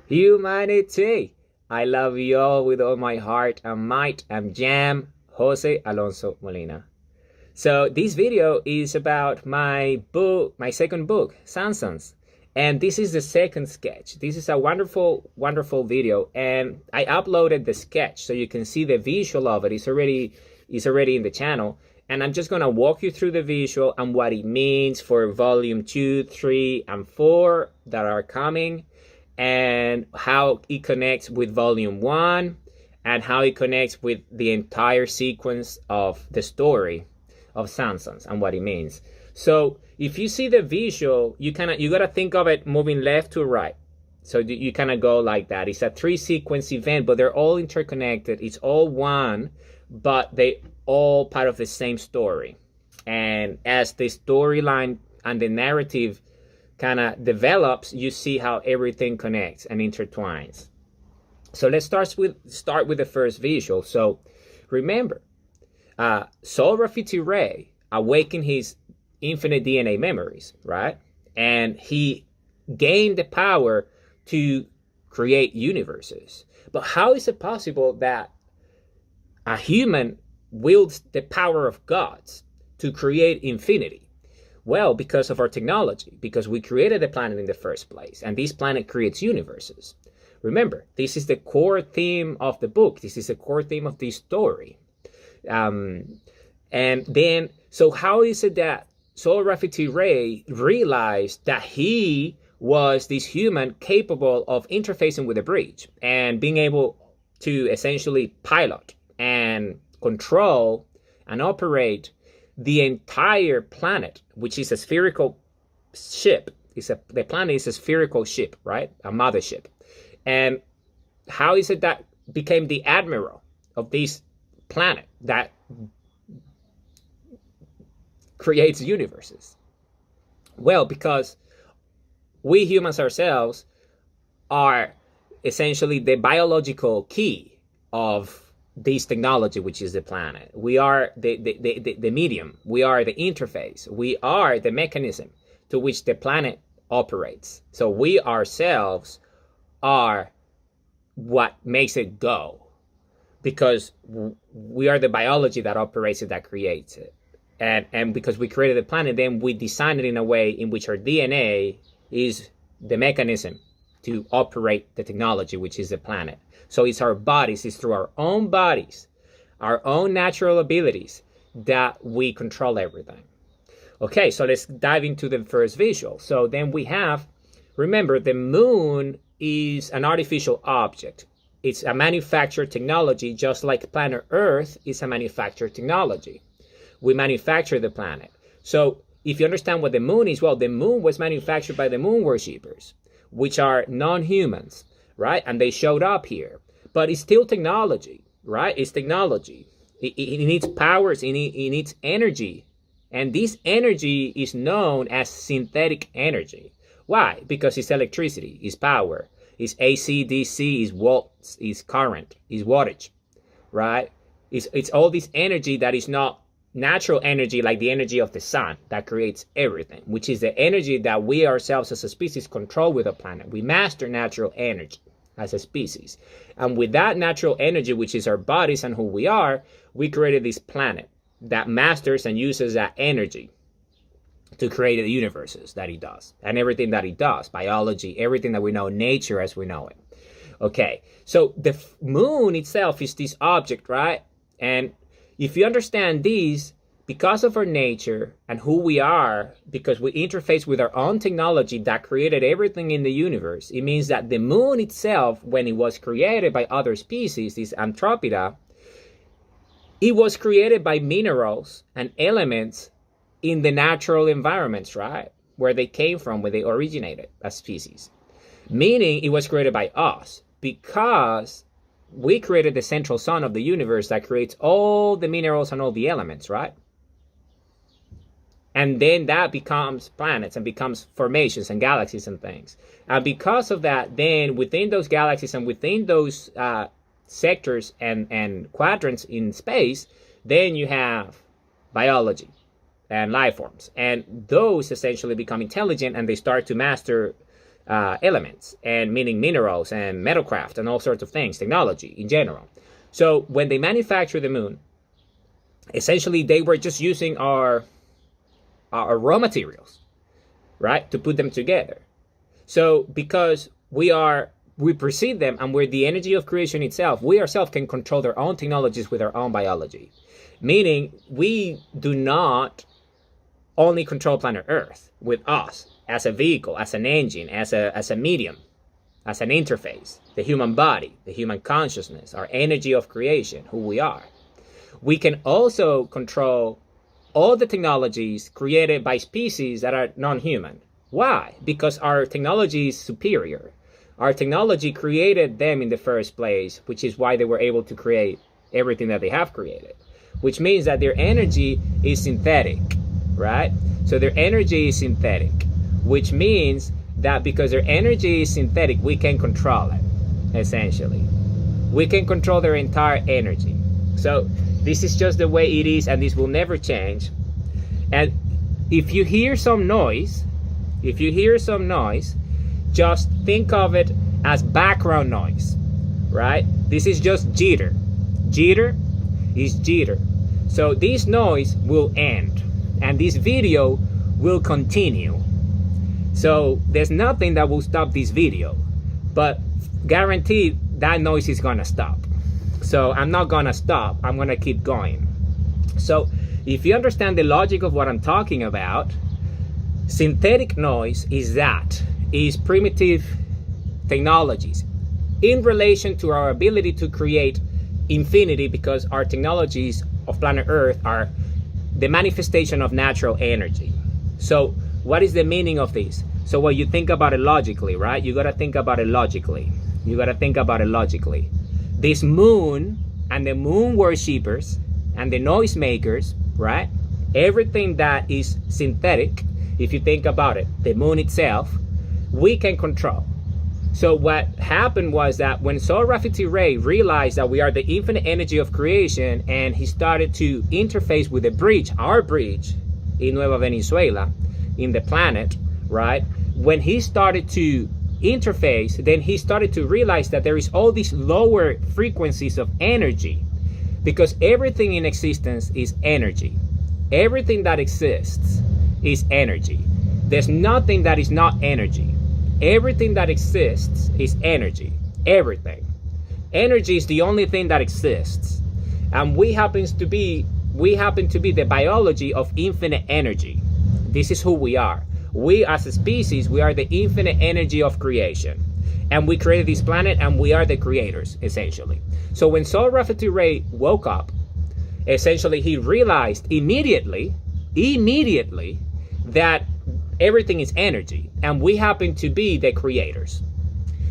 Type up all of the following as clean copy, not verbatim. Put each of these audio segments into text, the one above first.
Humanity. I love you all with all my heart and might. I'm Jam Jose Alonso Molina. So this video is about my book, my second book, Sunsons. And this is the second sketch. This is a wonderful, wonderful video. And I uploaded the sketch so you can see the visual of it. It's already in the channel. And I'm just going to walk you through the visual and what it means for volume 2, 3, and 4 that are coming, and how it connects with volume 1, and how it connects with the entire sequence of the story of Sunsons and what it means. So if you see the visual, you got to think of it moving left to right. So you kind of go like that. It's a 3-sequence event, but they're all interconnected. It's all one, but they all part of the same story. And as the storyline and the narrative kind of develops, you see how everything connects and intertwines. So let's start with the first visual. So remember, Sol Rafiti Ray awakened his infinite DNA memories, right? And he gained the power to create universes. But how is it possible that a human wields the power of gods to create infinity? Well, because of our technology, because we created the planet in the first place, and this planet creates universes. Remember, this is the core theme of the book. This is the core theme of this story. And then, so how is it that Sol Rafiti Ray realized that he was this human capable of interfacing with the breach and being able to essentially pilot and control and operate the entire planet, which is a spherical ship. The planet is a spherical ship, right? A mothership. And how is it that became the admiral of this planet that creates universes? Well, because we humans ourselves are essentially the biological key of this technology, which is the planet. We are the medium. We are the interface. We are the mechanism to which the planet operates. So we ourselves are what makes it go, because we are the biology that operates it, that creates it. And because we created the planet, then we designed it in a way in which our DNA is the mechanism to operate the technology, which is the planet. So it's our bodies, it's through our own bodies, our own natural abilities, that we control everything. Okay, so let's dive into the first visual. So then we have, remember, the moon is an artificial object. It's a manufactured technology, just like planet Earth is a manufactured technology. We manufacture the planet. So if you understand what the moon is, well, the moon was manufactured by the moon worshippers, which are non-humans, right? And they showed up here. But it's still technology, right? It's technology. It needs powers, it needs energy. And this energy is known as synthetic energy. Why? Because it's electricity, it's power, it's AC, DC, it's volts, it's current, it's wattage, right? It's all this energy that is not natural energy, like the energy of the sun that creates everything, which is the energy that we ourselves as a species control with the planet. We master natural energy as a species. And with that natural energy, which is our bodies and who we are, we created this planet that masters and uses that energy to create the universes that it does and everything that it does, biology, everything that we know, nature as we know it. Okay, so the moon itself is this object, right? And if you understand these, because of our nature and who we are, because we interface with our own technology that created everything in the universe, it means that the moon itself, when it was created by other species, this Anthropida, it was created by minerals and elements in the natural environments, right? Where they came from, where they originated as species. Meaning it was created by us, because we created the central sun of the universe that creates all the minerals and all the elements, right? And then that becomes planets and becomes formations and galaxies and things. And because of that, then within those galaxies and within those sectors and quadrants in space, then you have biology and life forms. And those essentially become intelligent and they start to master elements, and meaning minerals and metalcraft and all sorts of things, technology in general. So when they manufactured the moon, essentially they were just using our raw materials, right, to put them together. So because we perceive them and we're the energy of creation itself, we ourselves can control their own technologies with our own biology. Meaning we do not only control planet Earth with us as a vehicle, as an engine, as a medium, as an interface, the human body, the human consciousness, our energy of creation, who we are. We can also control all the technologies created by species that are non-human. Why? Because our technology is superior. Our technology created them in the first place, which is why they were able to create everything that they have created, which means that their energy is synthetic, right? So their energy is synthetic, which means that because their energy is synthetic, we can control it, essentially. We can control their entire energy. So this is just the way it is, and this will never change. And if you hear some noise, just think of it as background noise, right? This is just jitter. Jitter is jitter. So this noise will end, and this video will continue. So there's nothing that will stop this video, but guaranteed that noise is gonna stop. So I'm not gonna stop, I'm gonna keep going. So if you understand the logic of what I'm talking about, synthetic noise is primitive technologies in relation to our ability to create infinity, because our technologies of planet Earth are the manifestation of natural energy. So what is the meaning of this? So when you think about it logically, right? You gotta think about it logically. This moon and the moon worshippers and the noisemakers, right? Everything that is synthetic, if you think about it, the moon itself, we can control. So what happened was that when Sol Rafiti Ray realized that we are the infinite energy of creation, and he started to interface with the bridge, our bridge in Nueva Venezuela, in the planet, right? When he started to interface, then he started to realize that there is all these lower frequencies of energy, because everything in existence is energy. Everything that exists is energy. There's nothing that is not energy. Everything that exists is energy. Everything. Energy is the only thing that exists. And we happen to be the biology of infinite energy. This is who we are. We as a species, we are the infinite energy of creation. And we created this planet, and we are the creators, essentially. So when Sol Rafiti Ray woke up, essentially he realized immediately that everything is energy, and we happen to be the creators.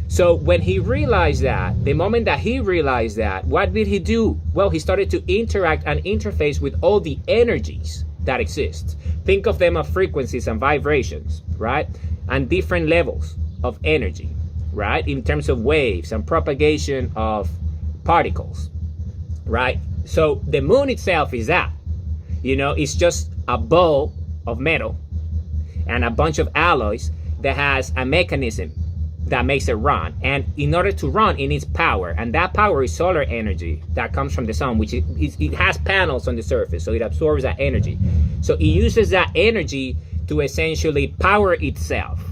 So when he realized that, the moment that he realized that, what did he do? Well, he started to interact and interface with all the energies that exist. Think of them as frequencies and vibrations, right? And different levels of energy, right? In terms of waves and propagation of particles, right? So the moon itself is that, it's just a ball of metal and a bunch of alloys that has a mechanism that makes it run. And in order to run, it needs power. And that power is solar energy that comes from the sun, which it has panels on the surface, so it absorbs that energy. So it uses that energy to essentially power itself,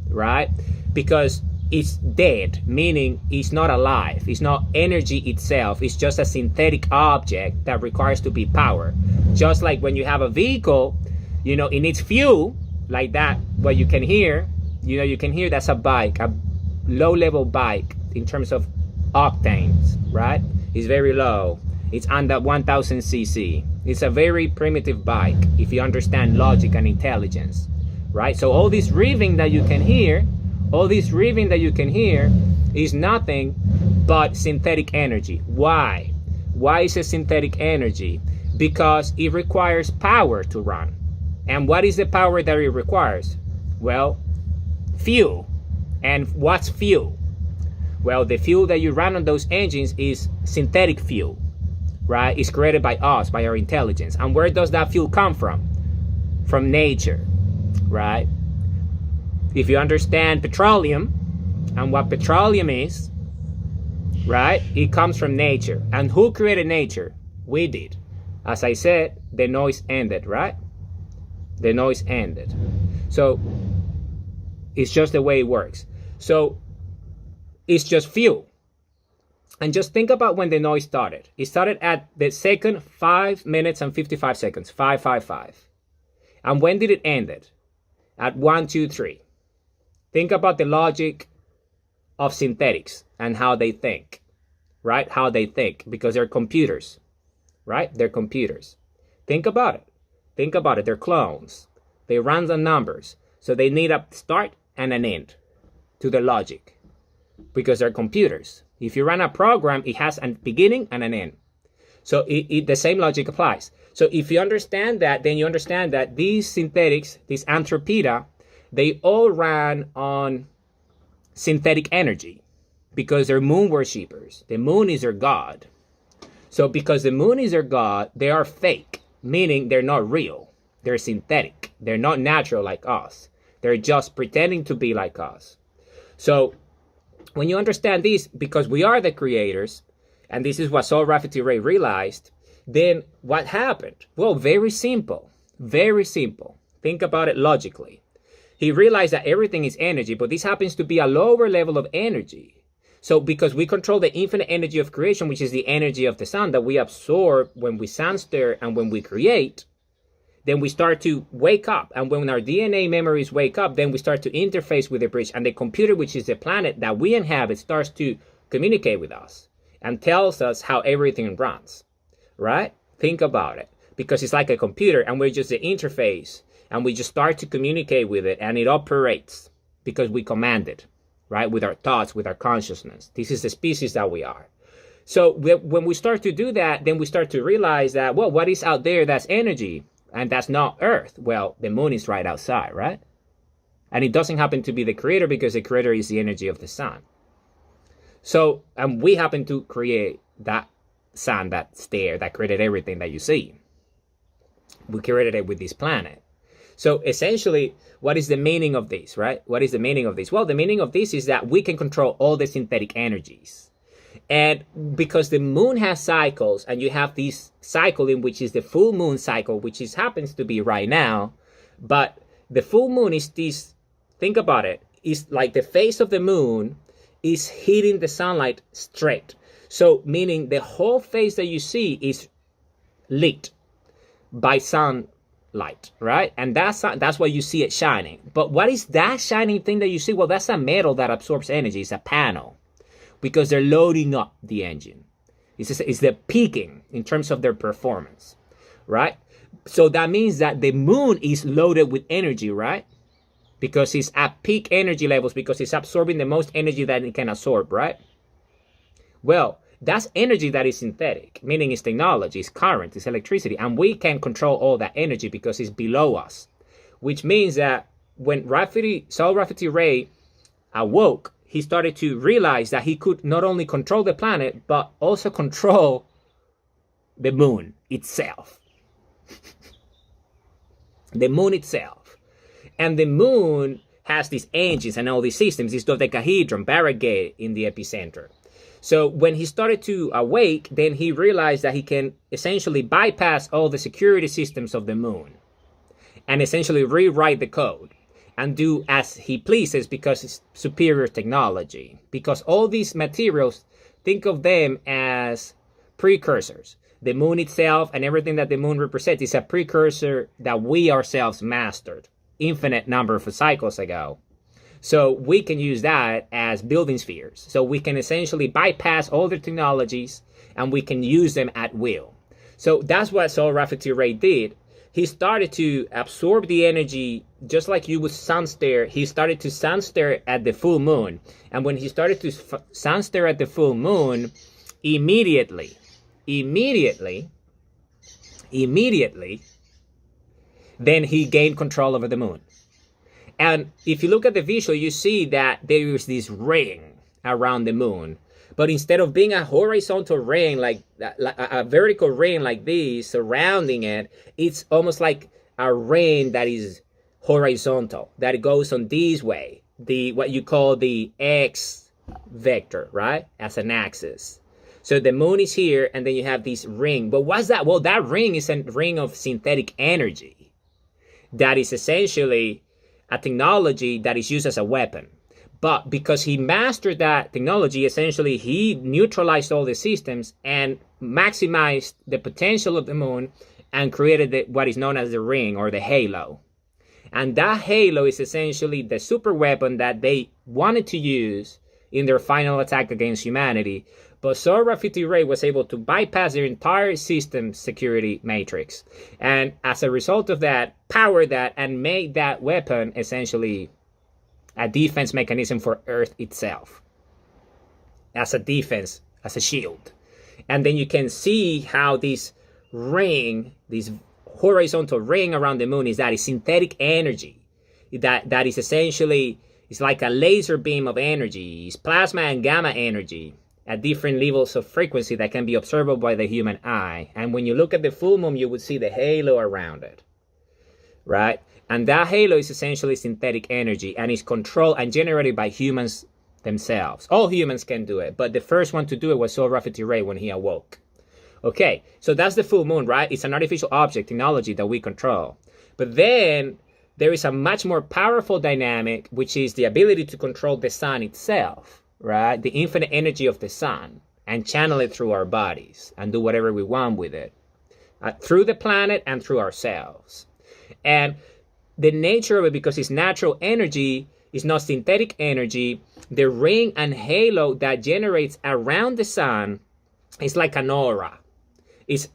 right? Because it's dead, meaning it's not alive. It's not energy itself. It's just a synthetic object that requires to be powered. Just like when you have a vehicle, it needs fuel, like that, what you can hear, you can hear that's a bike, a low-level bike in terms of octanes, right? It's very low. It's under 1000 cc. It's a very primitive bike if you understand logic and intelligence, right? So all this revving that you can hear, is nothing but synthetic energy. Why? Why is it synthetic energy? Because it requires power to run. And what is the power that it requires? Well, fuel. And what's fuel? Well, the fuel that you run on those engines is synthetic fuel, right? It's created by us, by our intelligence. And where does that fuel come from? From nature, right? If you understand petroleum and what petroleum is, right? It comes from nature. And who created nature? We did. As I said, the noise ended, right? The noise ended. So it's just the way it works. So it's just fuel. And just think about when the noise started. It started at the second 5 minutes and 55 seconds. 555. And when did it end? At 1, 2, 3. Think about the logic of synthetics and how they think, right? How they think, because they're computers, right? They're computers. Think about it. Think about it. They're clones. They run the numbers. So they need a start and an end to the logic, because they're computers. If you run a program, it has a beginning and an end. So the same logic applies. So if you understand that, then you understand that these synthetics, these anthropida, they all ran on synthetic energy because they're moon worshippers. The moon is their god. So because the moon is their god, they are fake, meaning they're not real. They're synthetic. They're not natural like us. They're just pretending to be like us. So when you understand this, because we are the creators, and this is what Saul Rafferty Ray realized, then what happened? Well, very simple. Very simple. Think about it logically. He realized that everything is energy, but this happens to be a lower level of energy. So because we control the infinite energy of creation, which is the energy of the sun that we absorb when we sun stir and when we create, then we start to wake up. And when our DNA memories wake up, then we start to interface with the bridge. And the computer, which is the planet that we inhabit, starts to communicate with us and tells us how everything runs, right? Think about it. Because it's like a computer and we're just the interface. And we just start to communicate with it and it operates because we command it, right? With our thoughts, with our consciousness. This is the species that we are. So when we start to do that, then we start to realize that, well, what is out there that's energy? And that's not Earth. Well, the moon is right outside, right? And it doesn't happen to be the creator because the creator is the energy of the sun. So, and we happen to create that sun that's there, that created everything that you see. We created it with this planet. So essentially, what is the meaning of this, right? What is the meaning of this? Well, the meaning of this is that we can control all the synthetic energies. And because the moon has cycles, and you have this cycle in which is the full moon cycle, which is happens to be right now, but the full moon is this, think about it, is like the face of the moon is hitting the sunlight straight. So meaning the whole face that you see is lit by sunlight, right? And that's why you see it shining. But what is that shining thing that you see? Well, that's a metal that absorbs energy. It's a panel. Because they're loading up the engine. It's the peaking in terms of their performance, right? So that means that the moon is loaded with energy, right? Because it's at peak energy levels, because it's absorbing the most energy that it can absorb, right? Well, that's energy that is synthetic, meaning it's technology, it's current, it's electricity, and we can control all that energy because it's below us, which means that when Saul Rafferty Ray awoke, he started to realize that he could not only control the planet, but also control the moon itself. The moon itself. And the moon has these engines and all these systems, this dodecahedron, barricade in the epicenter. So when he started to awake, then he realized that he can essentially bypass all the security systems of the moon and essentially rewrite the code and do as he pleases because it's superior technology. Because all these materials, think of them as precursors. The moon itself and everything that the moon represents is a precursor that we ourselves mastered infinite number of cycles ago. So we can use that as building spheres. So we can essentially bypass all the technologies and we can use them at will. So that's what Saul Rafferty Ray did. He started to absorb the energy just like you would sun stare. He started to sun stare at the full moon. And when he started to sun stare at the full moon, immediately, then he gained control over the moon. And if you look at the visual, you see that there is this ring around the moon. But instead of being a horizontal ring, like a vertical ring like this surrounding it, it's almost like a ring that is horizontal, that it goes on this way, the what you call the X vector, right, as an axis. So the moon is here, and then you have this ring. But what's that? Well, that ring is a ring of synthetic energy that is essentially a technology that is used as a weapon. But because he mastered that technology, essentially he neutralized all the systems and maximized the potential of the moon and created what is known as the ring or the halo. And that halo is essentially the super weapon that they wanted to use in their final attack against humanity. But Solar 50 Ray was able to bypass their entire system security matrix. And as a result of that, power that and made that weapon essentially a defense mechanism for Earth itself. As a defense, as a shield. And then you can see how this ring, this horizontal ring around the moon is synthetic energy. That is essentially, it's like a laser beam of energy. It's plasma and gamma energy at different levels of frequency that can be observable by the human eye. And when you look at the full moon, you would see the halo around it, right? And that halo is essentially synthetic energy and is controlled and generated by humans themselves. All humans can do it, but the first one to do it was Solar 50 Ray when he awoke. Okay, so that's the full moon, right? It's an artificial object technology that we control. But then there is a much more powerful dynamic, which is the ability to control the sun itself. Right? The infinite energy of the sun, and channel it through our bodies and do whatever we want with it through the planet and through ourselves. And the nature of it, because it's natural energy, is not synthetic energy. The ring and halo that generates around the sun is like an aura. It's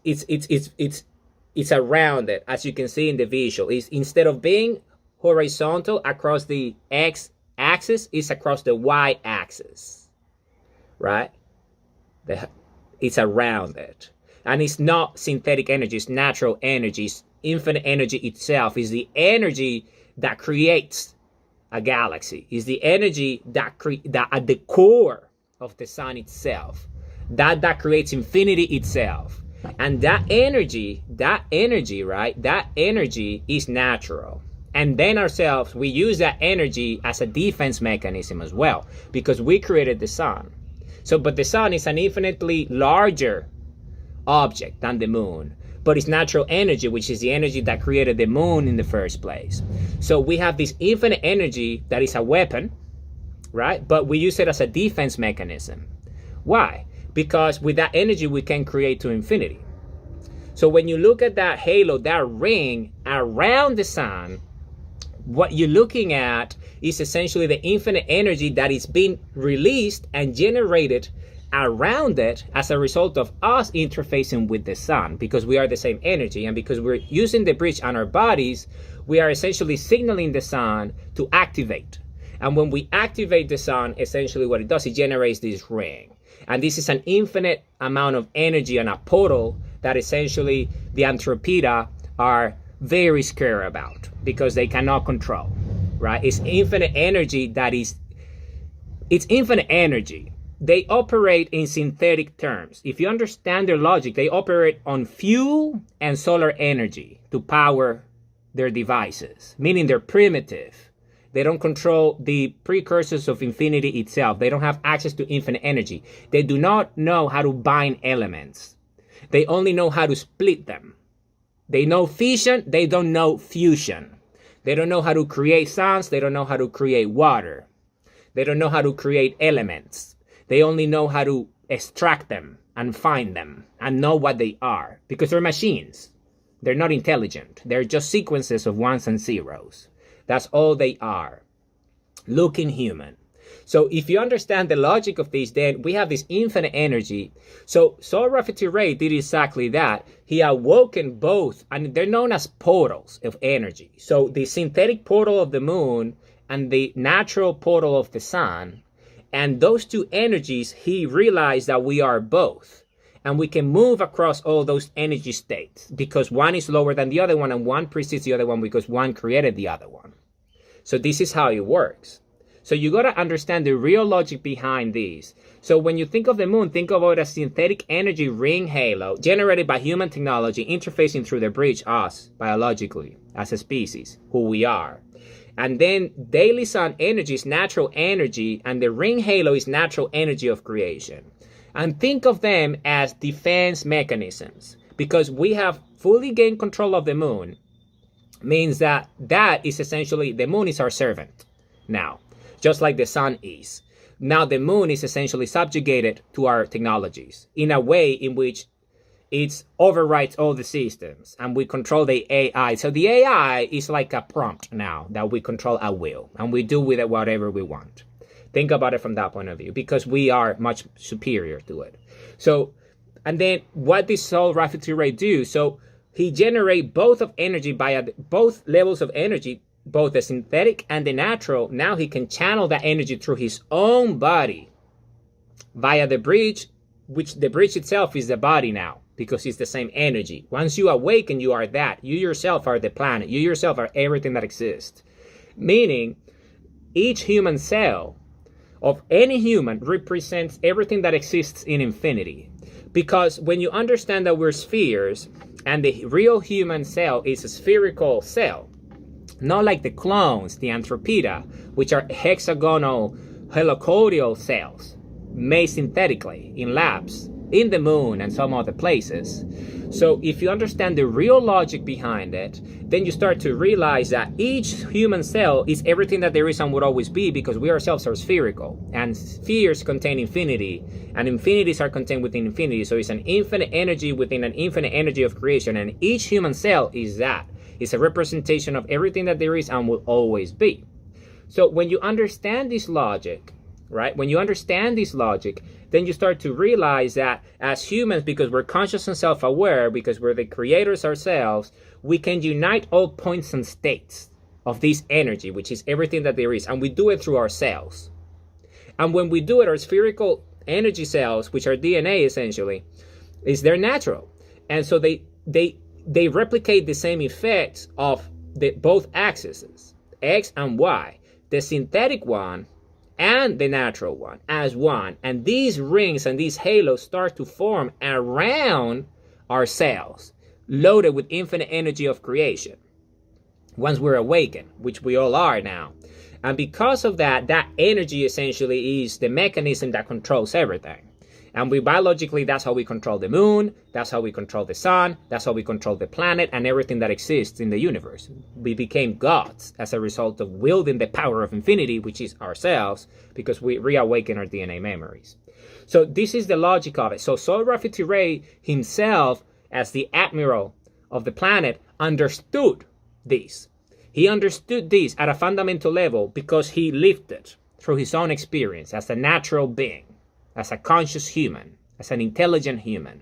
around it, as you can see in the visual. It's, instead of being horizontal across the X axis, is across the y-axis, right? It's around it. And it's not synthetic energy, it's natural energy. It's infinite energy itself. Is the energy that creates a galaxy. Is the energy that at the core of the sun itself. That creates infinity itself. And that energy, right? That energy is natural. And then ourselves, we use that energy as a defense mechanism as well, because we created the sun. So, but the sun is an infinitely larger object than the moon, but it's natural energy, which is the energy that created the moon in the first place. So we have this infinite energy that is a weapon, right? But we use it as a defense mechanism. Why? Because with that energy, we can create to infinity. So when you look at that halo, that ring around the sun, what you're looking at is essentially the infinite energy that is being released and generated around it as a result of us interfacing with the sun, because we are the same energy, and because we're using the bridge on our bodies, we are essentially signaling the sun to activate. And when we activate the sun, essentially what it does, it generates this ring. And this is an infinite amount of energy and a portal that essentially the Anthropida are very scared about, because they cannot control, right? It's infinite energy it's infinite energy. They operate in synthetic terms. If you understand their logic, they operate on fuel and solar energy to power their devices, meaning they're primitive. They don't control the precursors of infinity itself. They don't have access to infinite energy. They do not know how to bind elements. They only know how to split them. They know fission, they don't know fusion. They don't know how to create sounds, they don't know how to create water. They don't know how to create elements. They only know how to extract them and find them and know what they are, because they're machines. They're not intelligent. They're just sequences of ones and zeros. That's all they are, looking human. So if you understand the logic of this, then we have this infinite energy. So Solar 50 Ray did exactly that. He awoken both, and they're known as portals of energy. So the synthetic portal of the moon and the natural portal of the sun, and those two energies, he realized that we are both. And we can move across all those energy states, because one is lower than the other one, and one precedes the other one because one created the other one. So this is how it works. So you got to understand the real logic behind these. So when you think of the moon, think about it as synthetic energy ring halo generated by human technology interfacing through the bridge us biologically as a species, who we are. And then daily sun energy is natural energy, and the ring halo is natural energy of creation. And think of them as defense mechanisms, because we have fully gained control of the moon. Means that is essentially, the moon is our servant now, just like the sun is. Now the moon is essentially subjugated to our technologies in a way in which it overrides all the systems, and we control the AI. So the AI is like a prompt now that we control at will, and we do with it whatever we want. Think about it from that point of view, because we are much superior to it. So, and then what does Soul Rafferty Ray do? So he generates both of energy via both levels of energy, both the synthetic and the natural. Now he can channel that energy through his own body via the bridge, which the bridge itself is the body now, because it's the same energy. Once you awaken, you are that. You yourself are the planet. You yourself are everything that exists. Meaning, each human cell of any human represents everything that exists in infinity. Because when you understand that we're spheres, and the real human cell is a spherical cell, not like the clones, the Anthropida, which are hexagonal helicoidal cells made synthetically in labs, in the moon and some other places. So if you understand the real logic behind it, then you start to realize that each human cell is everything that there is and would always be, because we ourselves are spherical, and spheres contain infinity, and infinities are contained within infinity. So it's an infinite energy within an infinite energy of creation, and each human cell is that. It's a representation of everything that there is and will always be. So when you understand this logic, right? When you understand this logic, then you start to realize that as humans, because we're conscious and self-aware, because we're the creators ourselves, we can unite all points and states of this energy, which is everything that there is, and we do it through our cells. And when we do it, our spherical energy cells, which are DNA essentially, they're natural. And so they replicate the same effects of both axes, X and Y. The synthetic one and the natural one as one. And these rings and these halos start to form around our cells, loaded with infinite energy of creation, once we're awakened, which we all are now. And because of that, that energy essentially is the mechanism that controls everything. And we biologically, that's how we control the moon, that's how we control the sun, that's how we control the planet and everything that exists in the universe. We became gods as a result of wielding the power of infinity, which is ourselves, because we reawaken our DNA memories. So this is the logic of it. So Soul Rafferty Ray himself, as the admiral of the planet, understood this. He understood this at a fundamental level because he lived it through his own experience as a natural being, as a conscious human, as an intelligent human.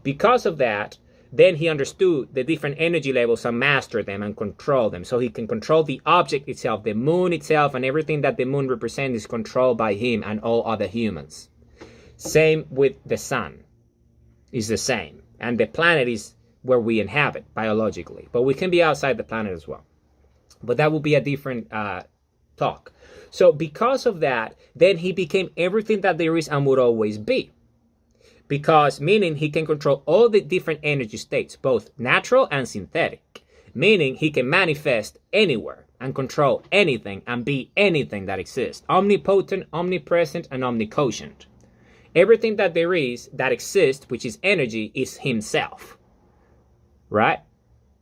Because of that, then he understood the different energy levels and mastered them and control them. So he can control the object itself, the moon itself, and everything that the moon represents is controlled by him and all other humans. Same with the sun, is the same. And the planet is where we inhabit biologically. But we can be outside the planet as well. But that will be a different talk. So because of that, then he became everything that there is and would always be. Because, meaning he can control all the different energy states, both natural and synthetic. Meaning he can manifest anywhere and control anything and be anything that exists. Omnipotent, omnipresent, and omniquotient. Everything that there is that exists, which is energy, is himself. Right?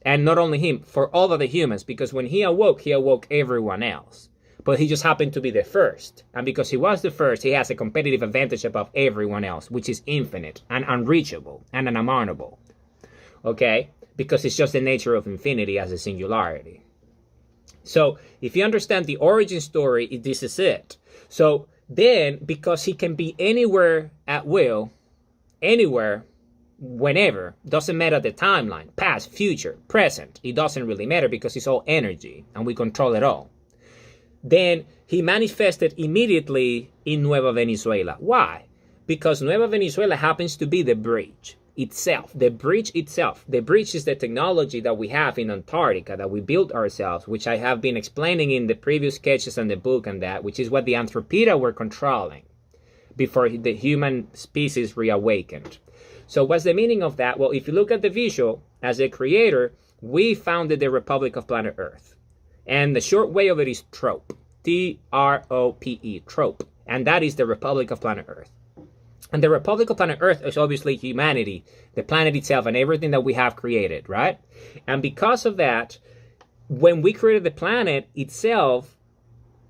And not only him, for all of the humans, because when he awoke everyone else. But he just happened to be the first. And because he was the first, he has a competitive advantage above everyone else, which is infinite and unreachable and unattainable. Okay? Because it's just the nature of infinity as a singularity. So, if you understand the origin story, this is it. So, then, because he can be anywhere at will, anywhere, whenever, doesn't matter the timeline, past, future, present, it doesn't really matter because it's all energy and we control it all. Then he manifested immediately in Nueva Venezuela. Why? Because Nueva Venezuela happens to be the bridge. itself, the bridge itself. The bridge is the technology that we have in Antarctica that we built ourselves, which I have been explaining in the previous sketches and the book and that, which is what the Anthropoida were controlling before the human species reawakened. So what's the meaning of that? Well, if you look at the visual, as a creator, we founded the Republic of Planet Earth. And the short way of it is trope. T-R-O-P-E, trope. And that is the Republic of Planet Earth. And the Republic of Planet Earth is obviously humanity, the planet itself, and everything that we have created, right? And because of that, when we created the planet itself,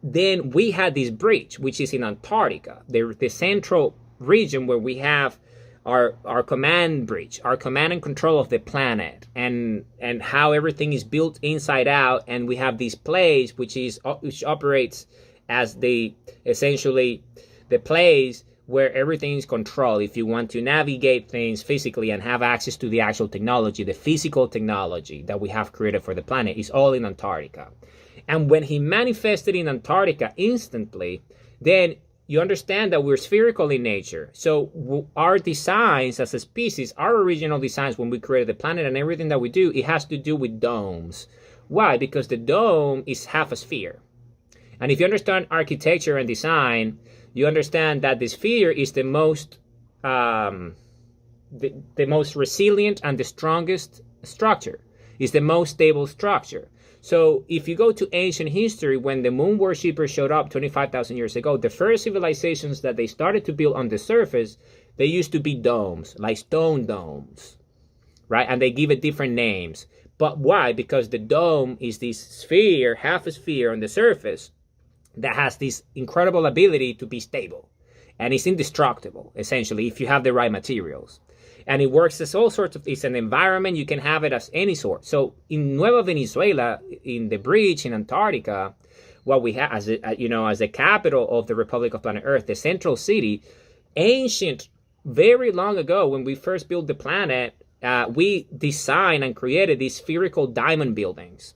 then we had this bridge, which is in Antarctica, the central region where we have our command bridge, our command and control of the planet, and how everything is built inside out. And we have this place which operates as essentially the place where everything is controlled. If you want to navigate things physically and have access to the actual technology, the physical technology that we have created for the planet, is all in Antarctica. And when he manifested in Antarctica instantly, then you understand that we're spherical in nature. So our designs as a species, our original designs when we created the planet and everything that we do, it has to do with domes. Why? Because the dome is half a sphere. And if you understand architecture and design, you understand that the sphere is the most resilient and the strongest structure. It's the most stable structure. So if you go to ancient history, when the moon worshippers showed up 25,000 years ago, the first civilizations that they started to build on the surface, they used to be domes, like stone domes, right? And they give it different names. But why? Because the dome is this sphere, half a sphere on the surface, that has this incredible ability to be stable. And it's indestructible, essentially, if you have the right materials. And it works as all sorts of, it's an environment, you can have it as any sort. So in Nueva Venezuela, in the bridge in Antarctica, what we have as a capital of the Republic of Planet Earth, the central city, ancient, very long ago, when we first built the planet, we designed and created these spherical diamond buildings.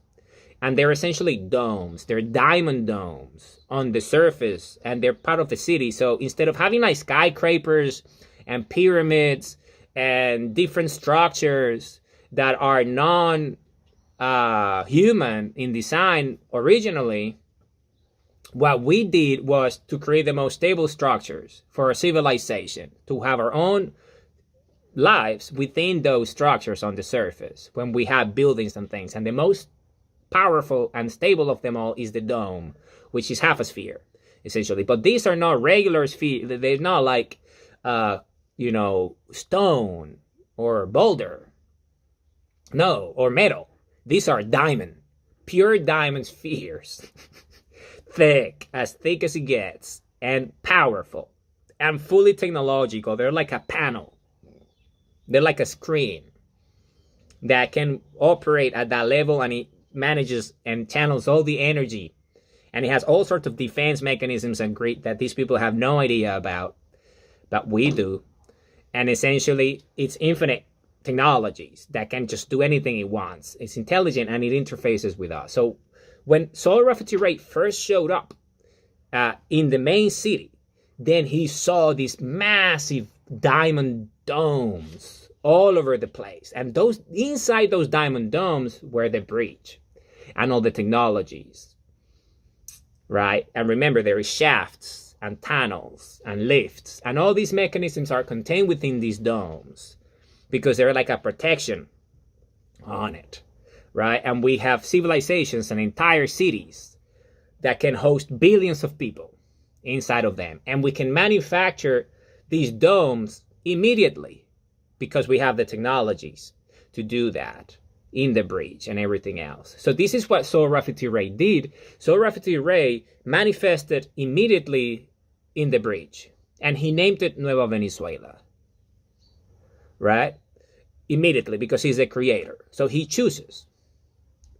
And they're essentially domes. They're diamond domes on the surface, and they're part of the city. So instead of having like skyscrapers and pyramids and different structures that are non-human in design originally, what we did was to create the most stable structures for a civilization, to have our own lives within those structures on the surface when we have buildings and things. And the most powerful and stable of them all is the dome, which is half a sphere, essentially. But these are not regular spheres. They're not like stone or boulder. No, or metal. These are diamond, pure diamond spheres. thick as it gets, and powerful, and fully technological. They're like a panel. They're like a screen that can operate at that level, and it manages and channels all the energy. And it has all sorts of defense mechanisms and grit that these people have no idea about, but we do. And essentially, it's infinite technologies that can just do anything it wants. It's intelligent, and it interfaces with us. So when Solar Refugee Ray first showed up in the main city, then he saw these massive diamond domes all over the place. And those inside those diamond domes were the bridge and all the technologies, right? And remember, there is shafts and tunnels and lifts, and all these mechanisms are contained within these domes because they're like a protection on it, right? And we have civilizations and entire cities that can host billions of people inside of them. And we can manufacture these domes immediately because we have the technologies to do that in the bridge and everything else. So this is what Solar Refugee Ray did. Solar Refugee Ray manifested immediately in the bridge, and he named it Nueva Venezuela, right? Immediately, because he's a creator. So he chooses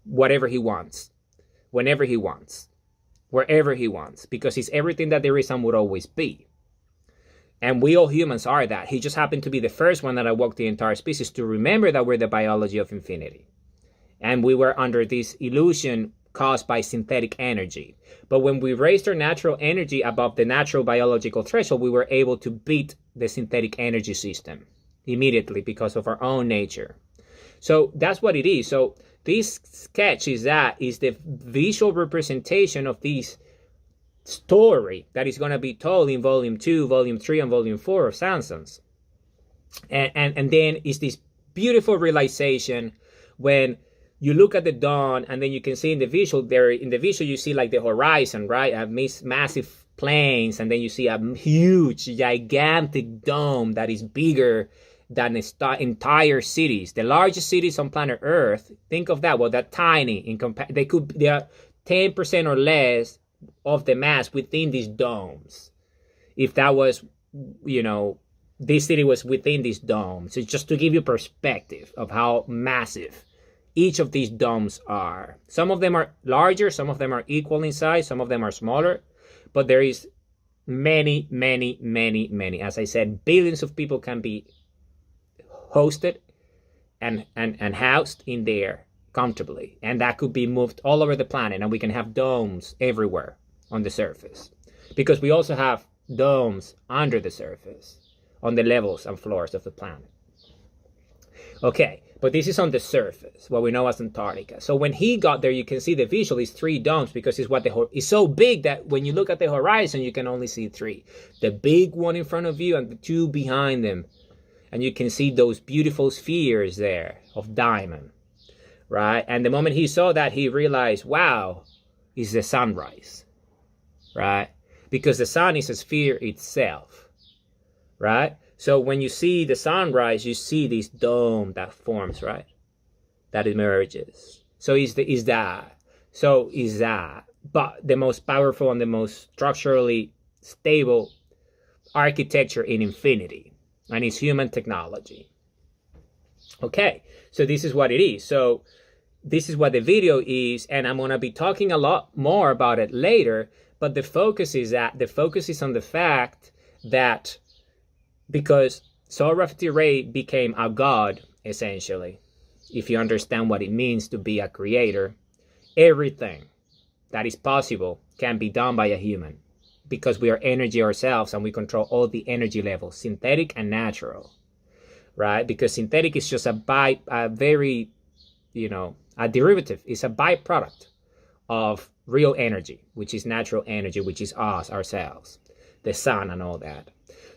whatever he wants, whenever he wants, wherever he wants, because he's everything that there is and would always be. And we all humans are that. He just happened to be the first one that awoke the entire species to remember that we're the biology of infinity. And we were under this illusion caused by synthetic energy. But when we raised our natural energy above the natural biological threshold, we were able to beat the synthetic energy system. immediately because of our own nature. So that's what it is. So this sketch is the visual representation of this story that is going to be told in volume 2, volume 3, and volume 4 of Sunsons. And then is this beautiful realization when you look at the dawn, and then you can see in the visual you see like the horizon, right? Massive plains, and then you see a huge, gigantic dome that is bigger than entire cities. The largest cities on planet Earth, think of that. Well, they're tiny. They are 10% or less of the mass within these domes. If that was, this city was within these domes. It's just to give you perspective of how massive each of these domes are. Some of them are larger, some of them are equal in size, some of them are smaller, but there is many. As I said, billions of people can be hosted and housed in there comfortably, and that could be moved all over the planet, and we can have domes everywhere on the surface, because we also have domes under the surface on the levels and floors of the planet. Okay, but this is on the surface, what we know as Antarctica. So when he got there, you can see the visual is 3 domes, because it's so big that when you look at the horizon, you can only see 3. The big one in front of you and the 2 behind them. And you can see those beautiful spheres there of diamond, right? And the moment he saw that, he realized, wow, it's the sunrise, right? Because the sun is a sphere itself, right? So when you see the sunrise, you see this dome that forms, right? That emerges. So is that. But the most powerful and the most structurally stable architecture in infinity, and it's human technology. Okay, so this is what it is. So this is what the video is, and I'm gonna be talking a lot more about it later. But the focus is on the fact that because Sohrab Ray became a god, essentially, if you understand what it means to be a creator, everything that is possible can be done by a human, because we are energy ourselves and we control all the energy levels, synthetic and natural, right? Because synthetic is just a derivative, it's a byproduct of real energy, which is natural energy, which is us, ourselves, the sun and all that.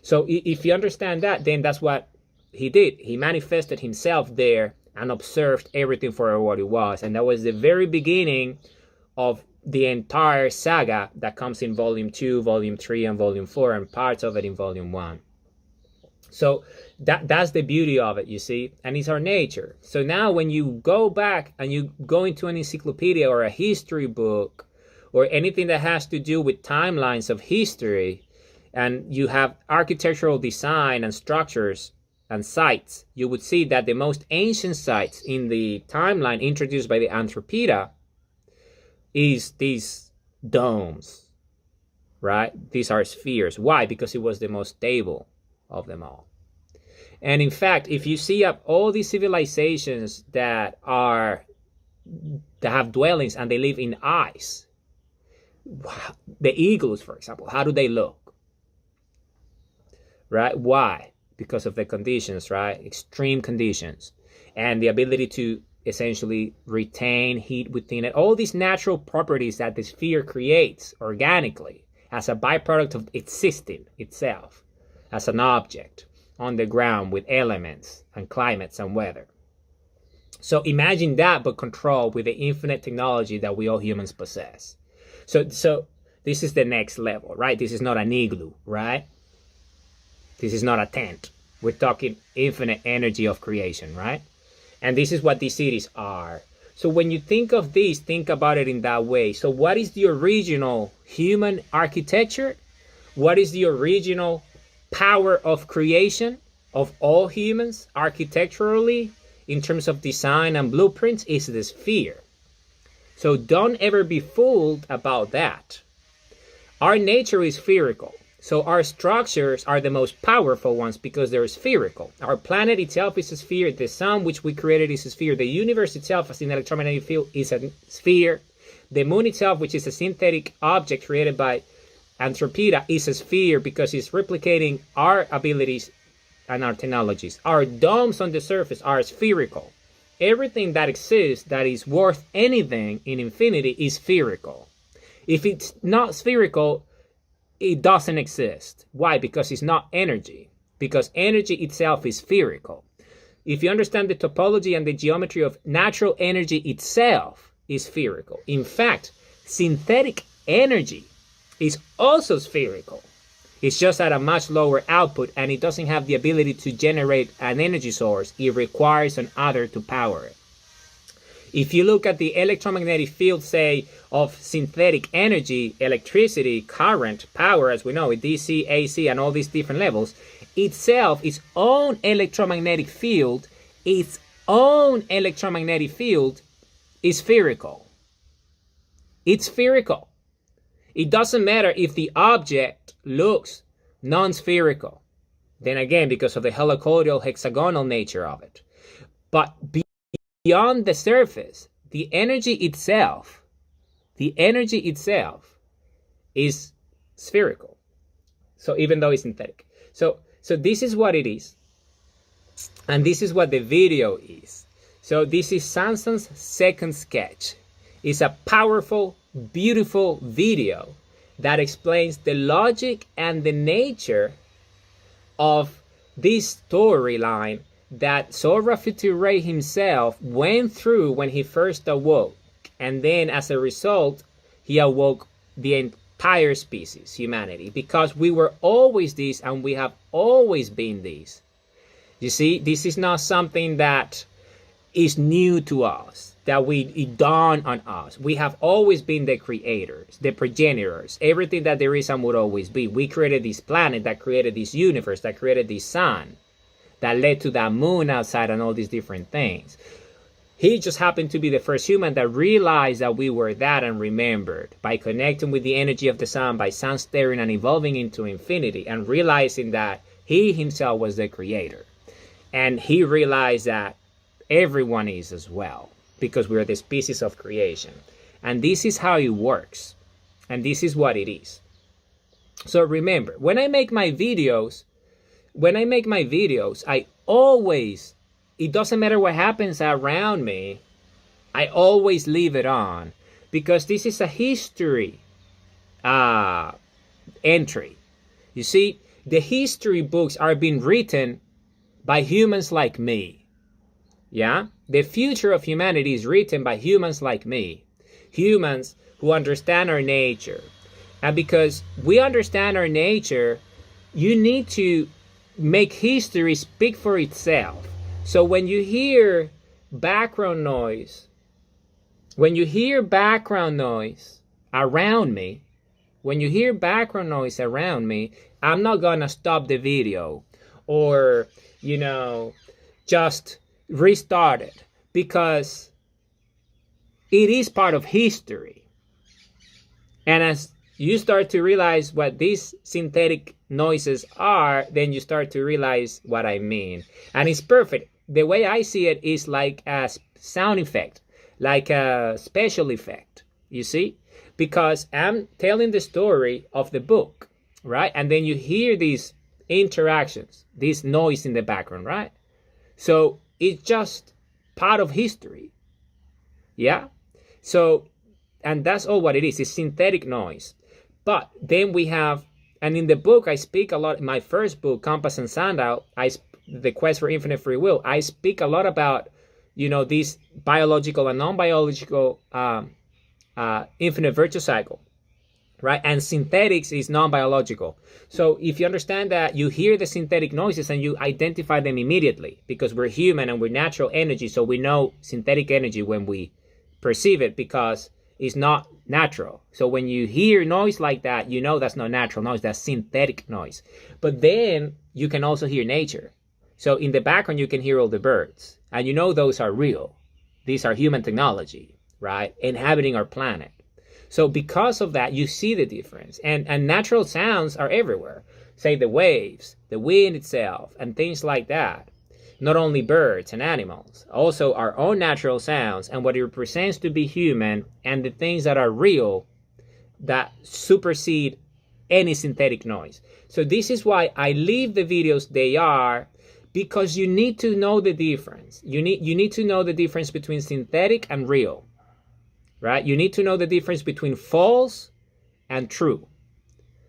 So if you understand that, then that's what he did. He manifested himself there and observed everything for what it was. And that was the very beginning of the entire saga that comes in volume 2, volume 3, and volume 4, and parts of it in volume 1. So that's the beauty of it, you see, and it's our nature. So now when you go back and you go into an encyclopedia or a history book or anything that has to do with timelines of history, and you have architectural design and structures and sites, you would see that the most ancient sites in the timeline introduced by the Anthropida is these domes, right? These are spheres. Why? Because it was the most stable of them all. And in fact, if you see up all these civilizations that have dwellings and they live in ice, the igloos, for example, how do they look? Right? Why? Because of the conditions, right? Extreme conditions, and the ability to essentially retain heat within it. All these natural properties that the sphere creates organically as a byproduct of existing itself as an object on the ground with elements and climates and weather. So imagine that, but controlled with the infinite technology that we all humans possess. So this is the next level, right? This is not an igloo, right? This is not a tent. We're talking infinite energy of creation, right? And this is what these cities are. So when you think of this, think about it in that way. So what is the original human architecture? What is the original power of creation of all humans architecturally in terms of design and blueprints? Is the sphere. So don't ever be fooled about that. Our nature is spherical. So our structures are the most powerful ones because they're spherical. Our planet itself is a sphere. The sun, which we created, is a sphere. The universe itself, as an electromagnetic field, is a sphere. The moon itself, which is a synthetic object created by Anthropida, is a sphere because it's replicating our abilities and our technologies. Our domes on the surface are spherical. Everything that exists that is worth anything in infinity is spherical. If it's not spherical, it doesn't exist. Why? Because it's not energy. Because energy itself is spherical. If you understand the topology and the geometry of natural energy itself is spherical. In fact, synthetic energy is also spherical. It's just at a much lower output, and it doesn't have the ability to generate an energy source. It requires another to power it. If you look at the electromagnetic field, say, of synthetic energy, electricity, current, power, as we know, DC, AC, and all these different levels, itself, its own electromagnetic field is spherical. It's spherical. It doesn't matter if the object looks non-spherical. Then again, because of the helicoidal, hexagonal nature of it. But beyond the surface, the energy itself is spherical. So even though it's synthetic. So this is what it is. And this is what the video is. So this is Sunsons' second sketch. It's a powerful, beautiful video that explains the logic and the nature of this storyline that Sora Future himself went through when he first awoke. And then as a result, he awoke the entire species, humanity, because we were always this and we have always been this. You see, this is not something that is new to us, that it dawned on us. We have always been the creators, the progenitors, everything that there is and would always be. We created this planet, that created this universe, that created this sun, that led to that moon outside and all these different things. He just happened to be the first human that realized that we were that and remembered by connecting with the energy of the sun, by sun staring and evolving into infinity, and realizing that he himself was the creator. And he realized that everyone is as well, because we're the species of creation. And this is how it works. And this is what it is. So remember, when I make my videos, I always, it doesn't matter what happens around me, I always leave it on, because this is a history entry. You see, the history books are being written by humans like me. Yeah? The future of humanity is written by humans like me. Humans who understand our nature. And because we understand our nature, you need to make history speak for itself. So when you hear background noise, around me, I'm not gonna stop the video or, just restart it, because it is part of history. And as you start to realize what these synthetic noises are, then you start to realize what I mean. And it's perfect. The way I see it is like a sound effect, like a special effect, you see? Because I'm telling the story of the book, right? And then you hear these interactions, this noise in the background, right? So it's just part of history. Yeah? So, and that's all what it is. It's synthetic noise. But then we have, and in the book I speak a lot, in my first book, Compass and Sundial, The Quest for Infinite Free Will, I speak a lot about, this biological and non-biological infinite virtue cycle, right? And synthetics is non-biological. So if you understand that, you hear the synthetic noises and you identify them immediately, because we're human and we're natural energy, so we know synthetic energy when we perceive it, because it's not natural. So when you hear noise like that, you know that's not natural noise, that's synthetic noise. But then you can also hear nature. So in the background, you can hear all the birds, and those are real. These are human technology, right? Inhabiting our planet. So because of that, you see the difference. And natural sounds are everywhere. Say the waves, the wind itself, and things like that. Not only birds and animals, also our own natural sounds and what it represents to be human, and the things that are real that supersede any synthetic noise. So this is why I leave the videos they are, Because you need to know the difference. You need to know the difference between synthetic and real, right? You need to know the difference between false and true,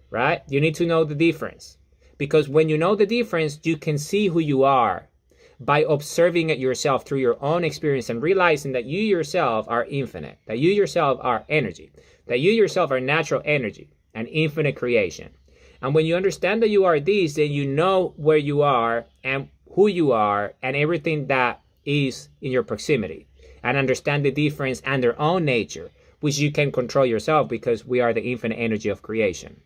right? You need to know the difference, because when you know the difference, you can see who you are by observing it yourself through your own experience and realizing that you yourself are infinite, that you yourself are energy, that you yourself are natural energy and infinite creation. And when you understand that you are these, then you know where you are and who you are and everything that is in your proximity, and understand the difference and their own nature, which you can control yourself because we are the infinite energy of creation.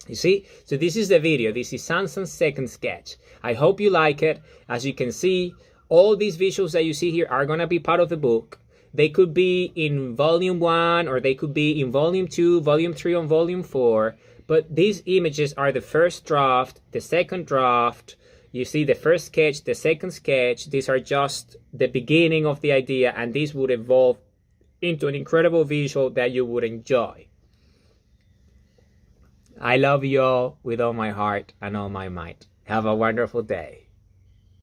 You see? So this is the video. This is Sunsons' second sketch. I hope you like it. As you can see, all these visuals that you see here are going to be part of the book. They could be in volume 1, or they could be in volume 2, volume 3, and volume 4. But these images are the first draft, the second draft. You see the first sketch, the second sketch. These are just the beginning of the idea, and this would evolve into an incredible visual that you would enjoy. I love you all with all my heart and all my might. Have a wonderful day.